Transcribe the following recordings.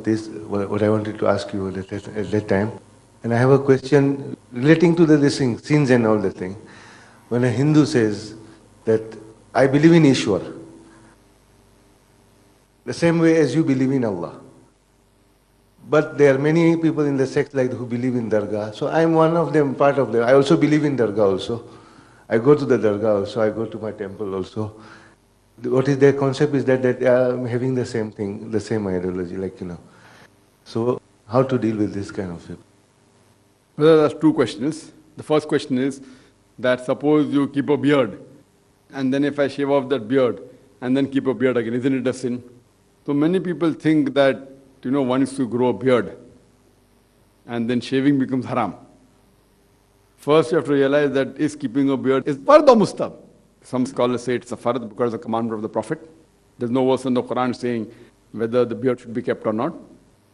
this, what I wanted to ask you at that time. And I have a question relating to this thing, sins and all that thing. When a Hindu says that I believe in Ishwar, the same way as you believe in Allah. But there are many people in the sect like who believe in Dargah. So I'm one of them, part of them. I also believe in Dargah also. I go to the Dargah also. I go to my temple also. What is their concept is that I'm having the same thing, the same ideology, So how to deal with this kind of people? Well, there's two questions. The first question is that suppose you keep a beard, and then if I shave off that beard, and then keep a beard again, isn't it a sin? So many people think that, once you grow a beard, and then shaving becomes haram. First you have to realize that is keeping a beard is fard or mustab. Some scholars say it's a fard because of the commandment of the Prophet. There's no verse in the Quran saying whether the beard should be kept or not.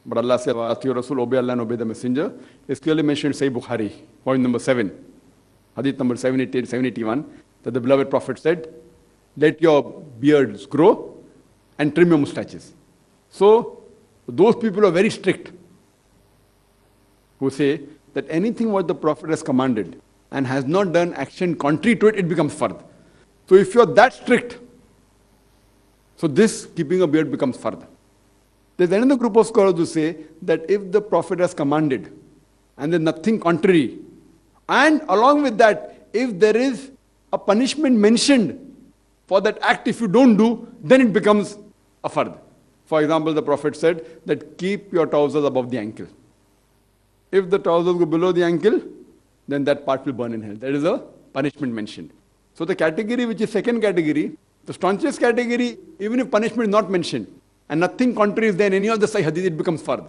But Allah said, "Ati Rasul, obey Allah and obey the Messenger." It's clearly mentioned in Sahih Bukhari, point number 7, hadith number 781, that the beloved Prophet said, "Let your beards grow and trim your mustaches." So those people are very strict who say that anything what the Prophet has commanded and has not done action contrary to it, it becomes fard. So if you are that strict, so this keeping a beard becomes fard. There's another group of scholars who say that if the Prophet has commanded and there's nothing contrary, and along with that, if there is a punishment mentioned for that act, if you don't do, then it becomes a fard. For example, the Prophet said that keep your trousers above the ankle. If the trousers go below the ankle, then that part will burn in hell. There is a punishment mentioned. So the category which is second category, the staunchest category, even if punishment is not mentioned, and nothing contrary is there in any of the Sahih Hadith, it becomes fard.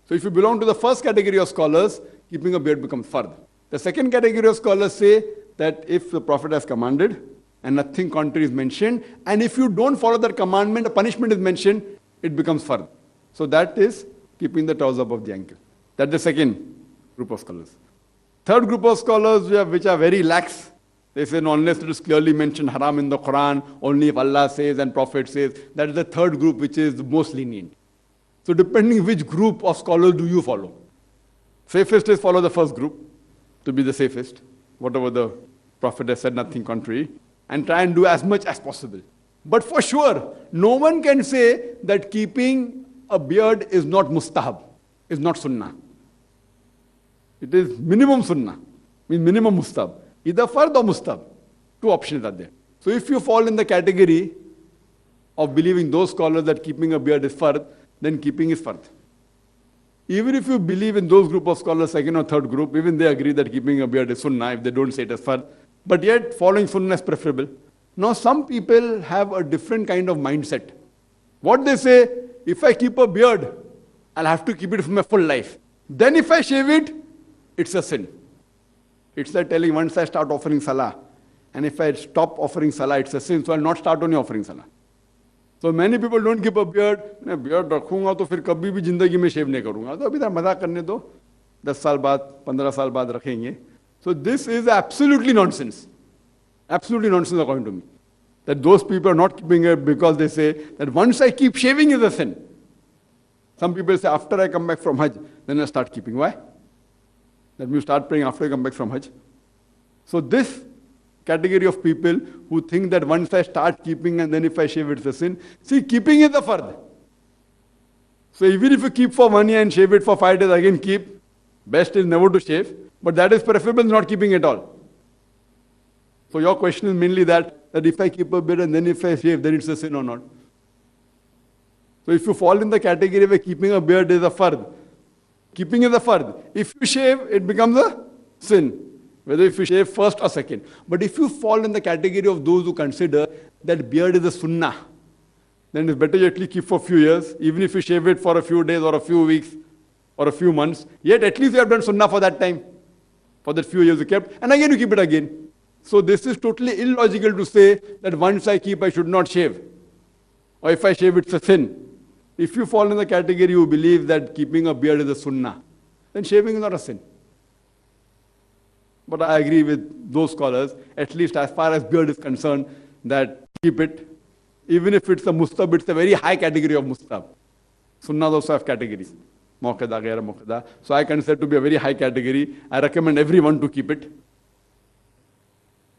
So if you belong to the first category of scholars, keeping a beard becomes fard. The second category of scholars say that if the Prophet has commanded, and nothing contrary is mentioned, and if you don't follow that commandment, a punishment is mentioned, it becomes fard. So that is keeping the trousers above the ankle. That's the second group of scholars. Third group of scholars which are very lax. They say, no, unless it is clearly mentioned haram in the Quran, only if Allah says and Prophet says. That is the third group which is the most lenient. So depending which group of scholars do you follow. Safest is follow the first group to be the safest. Whatever the Prophet has said, nothing contrary. And try and do as much as possible. But for sure, no one can say that keeping a beard is not mustahab, is not sunnah. It is minimum sunnah, means minimum mustahab. Either fard or mustahab. Two options are there. So if you fall in the category of believing those scholars that keeping a beard is fard, then keeping is fard. Even if you believe in those group of scholars, second or third group, even they agree that keeping a beard is sunnah, if they don't say it as fard. But yet, following sunnah is preferable. Now, some people have a different kind of mindset. What they say, if I keep a beard, I'll have to keep it for my full life. Then if I shave it, it's a sin. It's like telling once I start offering salah, and if I stop offering salah, it's a sin, so I'll not start only offering salah. So many people don't keep a beard. मैं beard रखूंगा तो फिर कभी भी जिंदगी में शेव नहीं करूंगा. तो अभी तक मजाक करने दो. 10 साल बाद, 15 साल बाद रखेंगे. So this is absolutely nonsense. Absolutely nonsense according to me. That those people are not keeping it because they say that once I keep shaving is a sin. Some people say after I come back from Hajj, then I start keeping. Why? That means you start praying after you come back from Hajj. So this category of people who think that once I start keeping and then if I shave it's a sin. See, keeping is a fard. So even if you keep for 1 year and shave it for 5 days, again keep. Best is never to shave. But that is preferable not keeping at all. So your question is mainly that if I keep a beard and then if I shave, then it's a sin or not. So if you fall in the category where keeping a beard is a fard, keeping is a fard. If you shave, it becomes a sin. Whether if you shave first or second. But if you fall in the category of those who consider that beard is a sunnah, then it's better you at least keep for a few years, even if you shave it for a few days or a few weeks or a few months, yet at least you have done sunnah for that time. For that few years you kept, and again you keep it again. So this is totally illogical to say that once I keep, I should not shave. Or if I shave, it's a sin. If you fall in the category who believe that keeping a beard is a sunnah, then shaving is not a sin. But I agree with those scholars, at least as far as beard is concerned, that keep it. Even if it's a mustab, it's a very high category of mustab. Sunnahs also have categories. Muqtada, Ghair Muqtada. So I consider to be a very high category. I recommend everyone to keep it.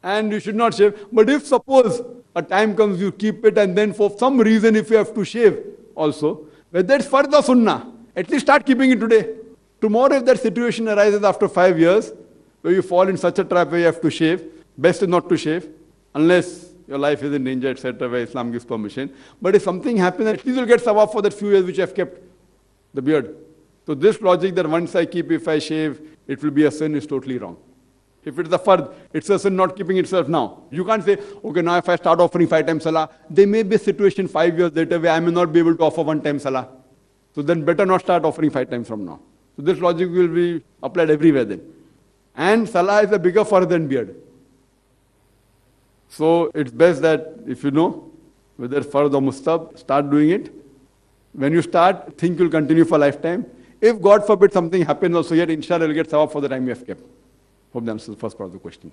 And you should not shave. But if suppose a time comes you keep it and then for some reason if you have to shave also, whether it's fard or sunnah, at least start keeping it today. Tomorrow if that situation arises after 5 years, where you fall in such a trap where you have to shave, best is not to shave, unless your life is in danger, etc., where Islam gives permission. But if something happens, at least you'll get sawab for that few years which you have kept the beard. So this logic that once I keep, if I shave, it will be a sin is totally wrong. If it is a fard, it's a sin not keeping itself now. You can't say, okay, now if I start offering 5 times salah, there may be a situation 5 years later where I may not be able to offer 1 time salah. So then better not start offering 5 times from now. So this logic will be applied everywhere then. And salah is a bigger fard than beard. So it's best that if you know whether fard or mustab, start doing it. When you start, think you'll continue for a lifetime. If God forbid something happens also, yet inshallah you'll get sawab for the time you have kept. Hope that answers the first part of the question.